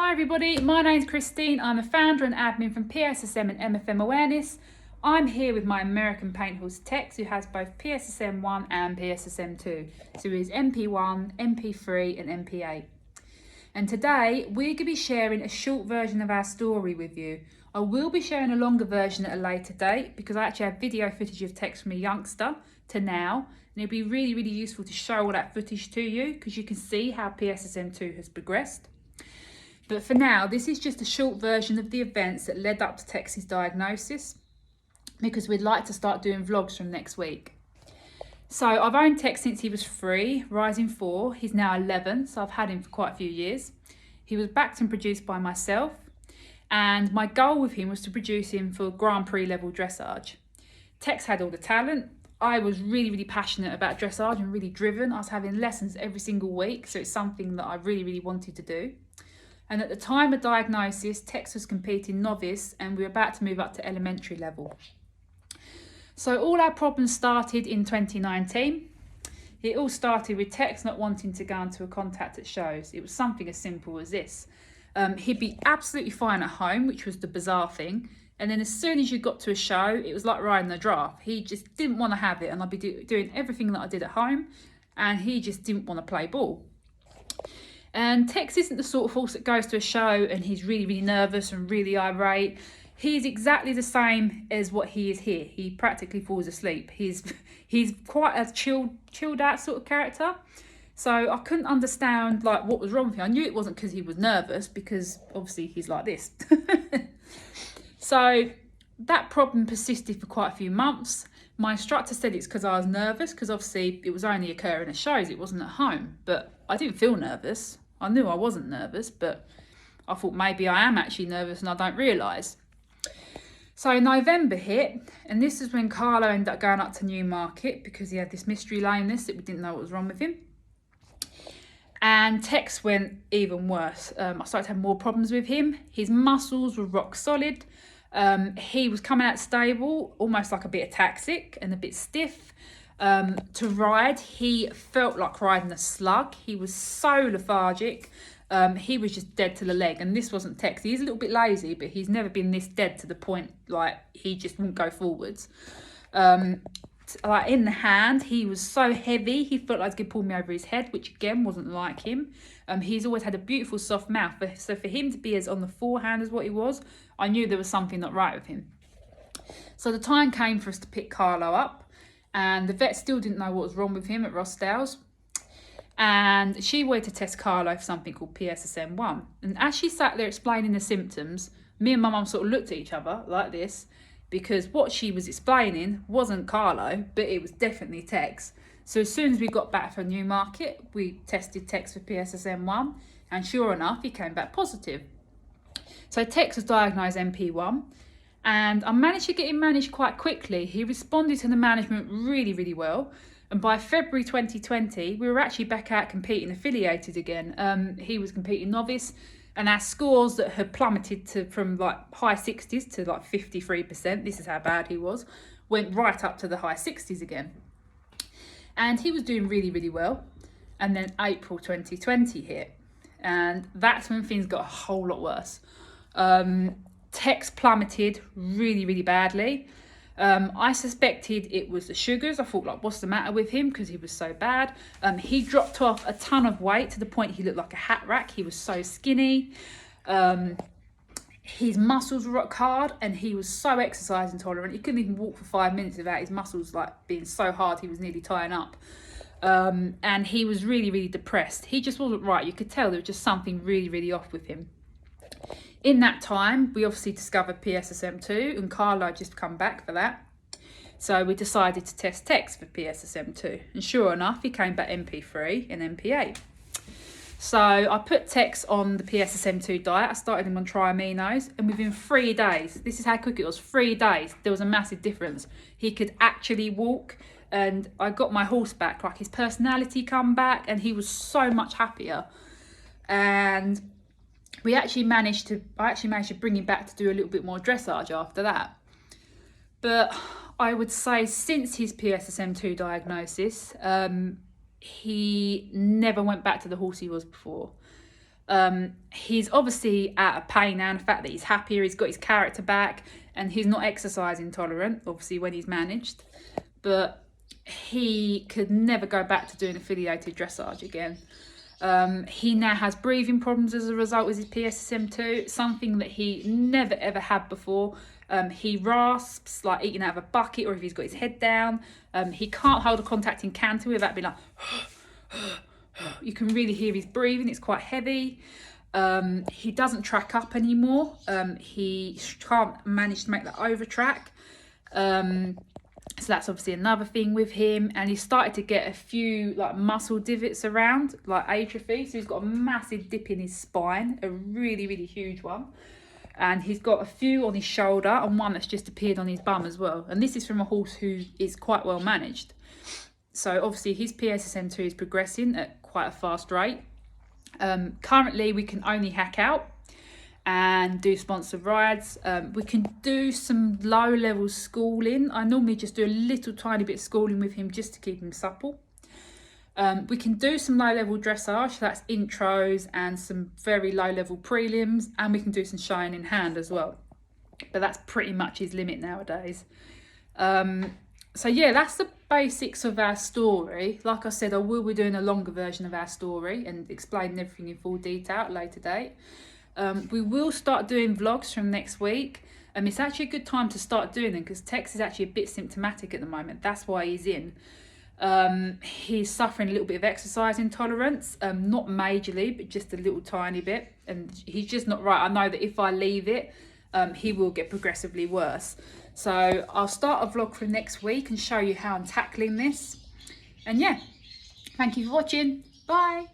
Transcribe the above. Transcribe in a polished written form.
Hi everybody, my name's Christine. I'm the founder and admin from PSSM and MFM Awareness. I'm here with my American paint horse Tex, who has both PSSM 1 and PSSM 2. So he's MP1, MP3 and MP8. And today we're going to be sharing a short version of our story with you. I will be sharing a longer version at a later date because I actually have video footage of Tex from a youngster to now. And it'll be really useful to show all that footage to you because you can see how PSSM 2 has progressed. But for now, this is just a short version of the events that led up to Tex's diagnosis because we'd like to start doing vlogs from next week. So I've owned Tex since he was 3, rising 4. He's now 11, so I've had him for quite a few years. He was backed and produced by myself, and my goal with him was to produce him for Grand Prix level dressage. Tex had all the talent. I was really passionate about dressage and really driven. I was having lessons every single week, so it's something that I really wanted to do. And at the time of diagnosis, Tex was competing novice and we were about to move up to elementary level. So all our problems started in 2019. It all started with Tex not wanting to go into a contact at shows. It was something as simple as this. He'd be absolutely fine at home, which was the bizarre thing. And then as soon as you got to a show, it was like riding a giraffe. He just didn't want to have it, and I'd be doing everything that I did at home, and he just didn't want to play ball. And Tex isn't the sort of horse that goes to a show and he's really nervous and really irate. He's exactly the same as what he is here. He practically falls asleep. He's quite a chilled out sort of character. So I couldn't understand like what was wrong with him. I knew it wasn't because he was nervous, because obviously he's like this. So that problem persisted for quite a few months. My instructor said it's because I was nervous, because obviously it was only occurring at shows, it wasn't at home. But I didn't feel nervous. I knew I wasn't nervous, but I thought maybe I am actually nervous and I don't realise. So November hit, and this is when Carlo ended up going up to Newmarket because he had this mystery lameness that we didn't know what was wrong with him. And Tex went even worse. I started to have more problems with him. His muscles were rock solid. He was coming out stable, almost like a bit ataxic and a bit stiff. To ride, he felt like riding a slug. He was so lethargic. He was just dead to the leg, and this wasn't Tex. He's a little bit lazy, but he's never been this dead to the point like he just wouldn't go forwards. Like in the hand, he was so heavy, he felt like he could pull me over his head, which again wasn't like him. He's always had a beautiful soft mouth, so for him to be as on the forehand as what he was, I knew there was something not right with him. So the time came for us to pick Carlo up, and the vet still didn't know what was wrong with him at Rossdale's. And she wanted to test Carlo for something called PSSM 1. And as she sat there explaining the symptoms, me and my mum sort of looked at each other like this, because what she was explaining wasn't Carlo, but it was definitely Tex. So as soon as we got back from Newmarket, we tested Tex for PSSM 1, and sure enough, he came back positive. So Tex was diagnosed MP1, and I managed to get him managed quite quickly. He responded to the management really well. And by February 2020, we were actually back out competing affiliated again. He was competing novice, and our scores that had plummeted from like high 60s to like 53%, this is how bad he was, went right up to the high 60s again. And he was doing really well. And then April 2020 hit, and that's when things got a whole lot worse. Tex plummeted really badly. I suspected it was the sugars. I thought, like, what's the matter with him, because he was so bad. He dropped off a ton of weight to the point he looked like a hat rack. He was so skinny. His muscles were rock hard, and he was so exercise intolerant. He couldn't even walk for 5 minutes without his muscles like being so hard he was nearly tying up. And he was really depressed. He just wasn't right. You could tell there was just something really off with him. In that time, we obviously discovered PSSM 2, and Carlo had just come back for that. So we decided to test Tex for PSSM 2. And sure enough, he came back MP3 and MP8. So I put Tex on the PSSM 2 diet. I started him on Triaminos, and within 3 days, this is how quick it was, 3 days, there was a massive difference. He could actually walk, and I got my horse back, like his personality come back, and he was so much happier. And I actually managed to bring him back to do a little bit more dressage after that. But I would say since his PSSM 2 diagnosis, he never went back to the horse he was before. He's obviously out of pain now, and the fact that he's happier, he's got his character back, and he's not exercise intolerant, obviously, when he's managed. But he could never go back to doing affiliated dressage again. He now has breathing problems as a result of his PSSM2, something that he never ever had before. He rasps like eating out of a bucket, or if he's got his head down. He can't hold a contact in canter without being like you can really hear his breathing, it's quite heavy. He doesn't track up anymore. He can't manage to make the over track. So that's obviously another thing with him. And he started to get a few like muscle divots around, like atrophy. So he's got a massive dip in his spine, a really, really huge one. And he's got a few on his shoulder and one that's just appeared on his bum as well. And this is from a horse who is quite well managed. So obviously his PSSM2 is progressing at quite a fast rate. Currently we can only hack out and do sponsored rides. We can do some low level schooling. I normally just do a little tiny bit of schooling with him just to keep him supple. We can do some low level dressage, so that's intros and some very low level prelims, and we can do some showing in hand as well. But that's pretty much his limit nowadays. So yeah, that's the basics of our story. Like I said, I will be doing a longer version of our story and explaining everything in full detail at a later date. We will start doing vlogs from next week. It's actually a good time to start doing them because Tex is actually a bit symptomatic at the moment. That's why he's in. He's suffering a little bit of exercise intolerance, not majorly, but just a little tiny bit. And he's just not right. I know that if I leave it, he will get progressively worse. So I'll start a vlog for next week and show you how I'm tackling this. And yeah, thank you for watching. Bye.